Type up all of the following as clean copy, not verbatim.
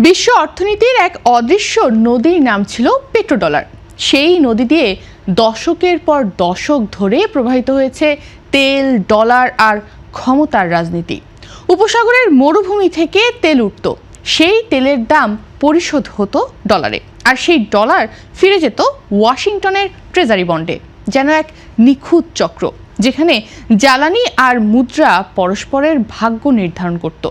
বিশ্ব অর্থনীতির এক অদৃশ্য নদীর নাম ছিল পেট্রোডলার। সেই নদী দিয়ে দশকের পর দশক ধরে প্রবাহিত হয়েছে তেল, ডলার আর ক্ষমতার রাজনীতি। উপসাগরের মরুভূমি থেকে তেল উঠত, সেই তেলের দাম পরিশোধ হতো ডলারে, আর সেই ডলার ফিরে যেত ওয়াশিংটনের ট্রেজারি বন্ডে। যেন এক নিখুঁত চক্র, যেখানে জ্বালানি আর মুদ্রা পরস্পরের ভাগ্য নির্ধারণ করত।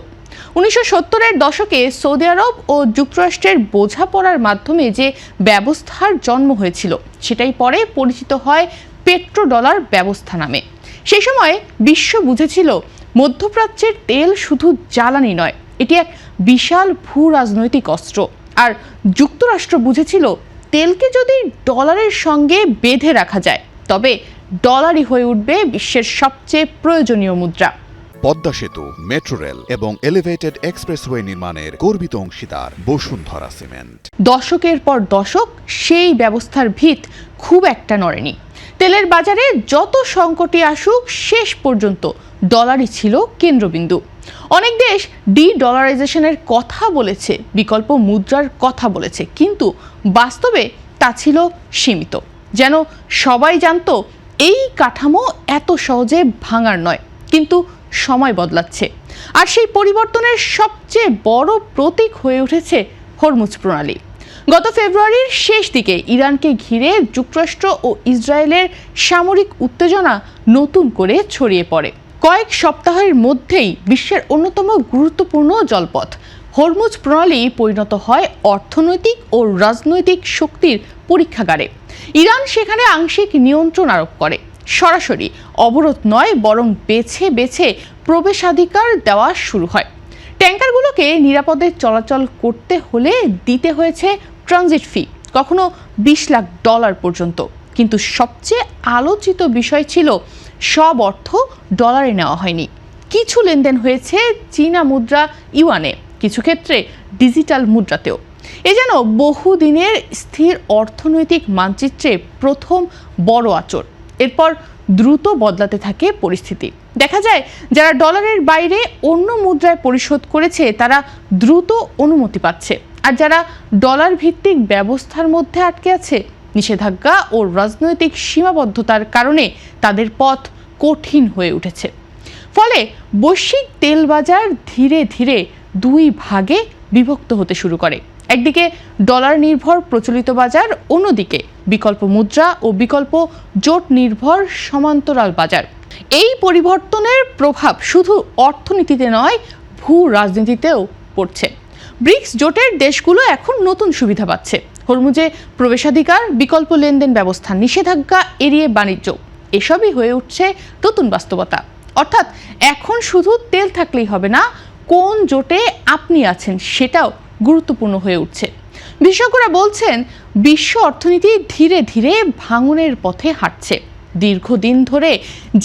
1970-এর দশকে সৌদি আরব ও যুক্তরাষ্ট্রের বোঝাপড়ার মাধ্যমে যে ব্যবস্থার জন্ম হয়েছিল, সেটাই পরে পরিচিত হয় পেট্রোডলার ব্যবস্থা নামে। সেই সময় বিশ্ব বুঝেছিল মধ্যপ্রাচ্যের তেল শুধু জ্বালানি নয়, এটি এক বিশাল ভূ রাজনৈতিক অস্ত্র। আর যুক্তরাষ্ট্র বুঝেছিল তেলকে যদি ডলারের সঙ্গে বেঁধে রাখা যায়, তবে ডলারই হয়ে উঠবে বিশ্বের সবচেয়ে প্রয়োজনীয় মুদ্রা। পদ্মা সেতু, মেট্রো রেল এবং এলিভেটেড এক্সপ্রেসওয়ে নির্মাণের গর্বিত অংশীদার বসুন্ধরা সিমেন্ট। দশকের পর দশক সেই ব্যবস্থার ভিত খুব একটা নড়েনি। তেলের বাজারে যত সংকটই আসুক, শেষ পর্যন্ত ডলারই ছিল কেন্দ্রবিন্দু। অনেক দেশ ডলারাইজেশনের কথা বলেছে, বিকল্প মুদ্রার কথা বলেছে, কিন্তু বাস্তবে তা ছিল সীমিত। যেন সবাই জানতো এই কাঠামো এত সহজে ভাঙার নয়, কিন্তু সময় বদলাচ্ছে। আর সেই পরিবর্তনের সবচেয়ে বড় প্রতীক হয়ে উঠেছে হরমুজ প্রণালী। গত ফেব্রুয়ারির শেষ দিকে ইরানকে ঘিরে যুক্তরাষ্ট্র ও ইসরায়েলের সামরিক উত্তেজনা নতুন করে ছড়িয়ে পড়ে। কয়েক সপ্তাহের মধ্যেই বিশ্বের অন্যতম গুরুত্বপূর্ণ জলপথ হরমুজ প্রণালী পরিণত হয় অর্থনৈতিক ও রাজনৈতিক শক্তির পরীক্ষাগারে। ইরান সেখানে আংশিক নিয়ন্ত্রণ আরোপ করে, সরাসরি অবরোধ নয়, বরং বেছে বেছে প্রবেশাধিকার দেওয়া শুরু হয়। ট্যাঙ্কারগুলোকে নিরাপদে চলাচল করতে হলে দিতে হয়েছে ট্রানজিট ফি, কখনো $20 লাখ পর্যন্ত। কিন্তু সবচেয়ে আলোচিত বিষয় ছিল সব অর্থ ডলারে নেওয়া হয়নি। কিছু লেনদেন হয়েছে চীনা মুদ্রা ইউয়ানে, কিছু ক্ষেত্রে ডিজিটাল মুদ্রাতেও। এ যেন বহুদিনের স্থির অর্থনৈতিক মানচিত্রে প্রথম বড় আঁচড়। এরপর দ্রুত বদলাতে থাকে পরিস্থিতি। দেখা যায় যারা ডলারের বাইরে অন্য মুদ্রায় পরিশোধ করেছে, তারা দ্রুত অনুমতি পাচ্ছে, আর যারা ডলার ভিত্তিক ব্যবস্থার মধ্যে আটকে আছে, নিষেধাজ্ঞা ও রাজনৈতিক সীমাবদ্ধতার কারণে তাদের পথ কঠিন হয়ে উঠেছে। ফলে বৈশ্বিক তেল বাজার ধীরে ধীরে দুই ভাগে বিভক্ত হতে শুরু করে। একদিকে ডলার নির্ভর প্রচলিত বাজার, অন্যদিকে বিকল্প মুদ্রা ও বিকল্প জোট নির্ভর সমান্তরাল বাজার। এই পরিবর্তনের প্রভাব শুধু অর্থনীতিতে নয়, ভূ রাজনীতিতেও পড়ছে। ব্রিক্স জোটের দেশগুলো এখন নতুন সুবিধা পাচ্ছে। হরমুজে প্রবেশাধিকার, বিকল্প লেনদেন ব্যবস্থা, নিষেধাজ্ঞা এড়িয়ে বাণিজ্য, এসবই হয়ে উঠছে নতুন বাস্তবতা। অর্থাৎ এখন শুধু তেল থাকলেই হবে না, কোন জোটে আপনি আছেন সেটাও গুরুত্বপূর্ণ হয়ে উঠছে। বিশেষজ্ঞরা বলছেন বিশ্ব অর্থনীতি ধীরে ধীরে ভাঙনের পথে হাঁটছে। দীর্ঘদিন ধরে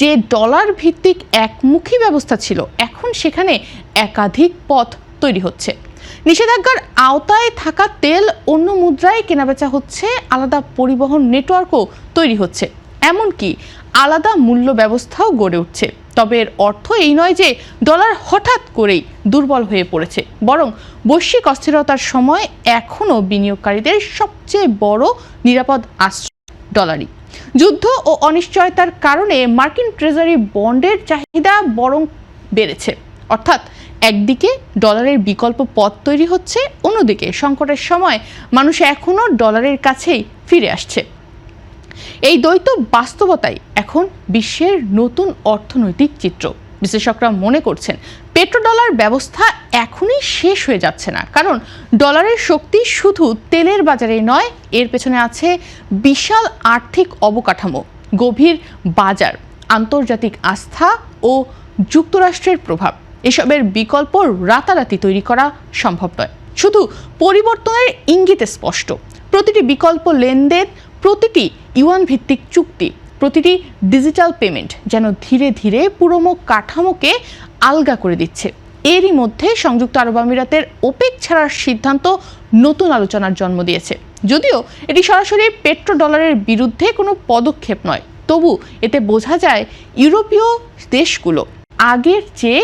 যে ডলার ভিত্তিক একমুখী ব্যবস্থা ছিল, এখন সেখানে একাধিক পথ তৈরি হচ্ছে। নিষেধাজ্ঞার আওতায় থাকা তেল অন্য মুদ্রায় কেনাবেচা হচ্ছে, আলাদা পরিবহন নেটওয়ার্কও তৈরি হচ্ছে, এমনকি আলাদা মূল্য ব্যবস্থাও গড়ে উঠছে। তবে এর অর্থ এই নয় যে ডলার হঠাৎ করেই দুর্বল হয়ে পড়েছে, বরং বৈশ্বিক অস্থিরতার সময় এখনও বিনিয়োগকারীদের সবচেয়ে বড় নিরাপদ আশ্রয় ডলারই। যুদ্ধ ও অনিশ্চয়তার কারণে মার্কিন ট্রেজারি বন্ডের চাহিদা বরং বেড়েছে। অর্থাৎ একদিকে ডলারের বিকল্প পথ তৈরি হচ্ছে, অন্যদিকে সংকটের সময় মানুষ এখনও ডলারের কাছেই ফিরে আসছে। এই দ্বৈত বাস্তবতাই এখন বিশ্বের নতুন অর্থনৈতিক চিত্র। বিশ্লেষকরা মনে করছেন পেট্রোডলার ব্যবস্থা এখনই শেষ হয়ে যাচ্ছে না, কারণ ডলারের শক্তি শুধু তেলের বাজারে নয়, এর পেছনে আছে বিশাল আর্থিক অবকাঠামো, গভীর বাজার, আন্তর্জাতিক আস্থা ও যুক্তরাষ্ট্রের প্রভাব। এসবের বিকল্প রাতারাতি তৈরি করা সম্ভব নয়। শুধু পরিবর্তনের ইঙ্গিতে স্পষ্ট। প্রতিটি বিকল্প লেনদেন, প্রতিটি ইউয়ান ভিত্তিক চুক্তি, প্রতিটি ডিজিটাল পেমেন্ট যেন ধীরে ধীরে পুরনো কাঠামোকে আলগা করে দিচ্ছে। এরই মধ্যে সংযুক্ত আরব আমিরাতের ওপেক ছাড়ার সিদ্ধান্ত নতুন আলোচনার জন্ম দিয়েছে। যদিও এটি সরাসরি পেট্রোডলারের বিরুদ্ধে কোনো পদক্ষেপ নয়, তবু এতে বোঝা যায় ইউরোপীয় দেশগুলো আগের চেয়ে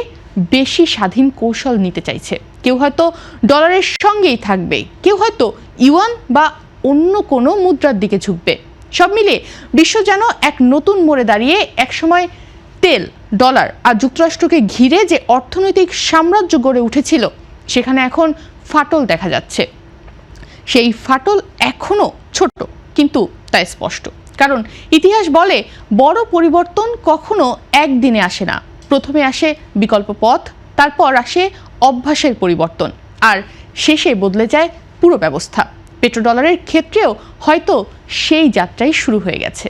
বেশি স্বাধীন কৌশল নিতে চাইছে। কেউ হয়তো ডলারের সঙ্গেই থাকবে, কেউ হয়তো ইউয়ান বা অন্য কোনো মুদ্রার দিকে ঝুঁকবে। সব মিলিয়ে বিশ্ব যেন এক নতুন মোড়ে দাঁড়িয়ে। একসময় তেল, ডলার আর যুক্তরাষ্ট্রকে ঘিরে যে অর্থনৈতিক সাম্রাজ্য গড়ে উঠেছিল, সেখানে এখন ফাটল দেখা যাচ্ছে। সেই ফাটল এখনও ছোট, কিন্তু তা স্পষ্ট। কারণ ইতিহাস বলে, বড় পরিবর্তন কখনো একদিনে আসে না। প্রথমে আসে বিকল্প পথ, তারপর আসে অভ্যাসের পরিবর্তন, আর শেষে বদলে যায় পুরো ব্যবস্থা। পেট্রোডলারের ক্ষেত্রেও হয়তো সেই যাত্রাই শুরু হয়ে গেছে।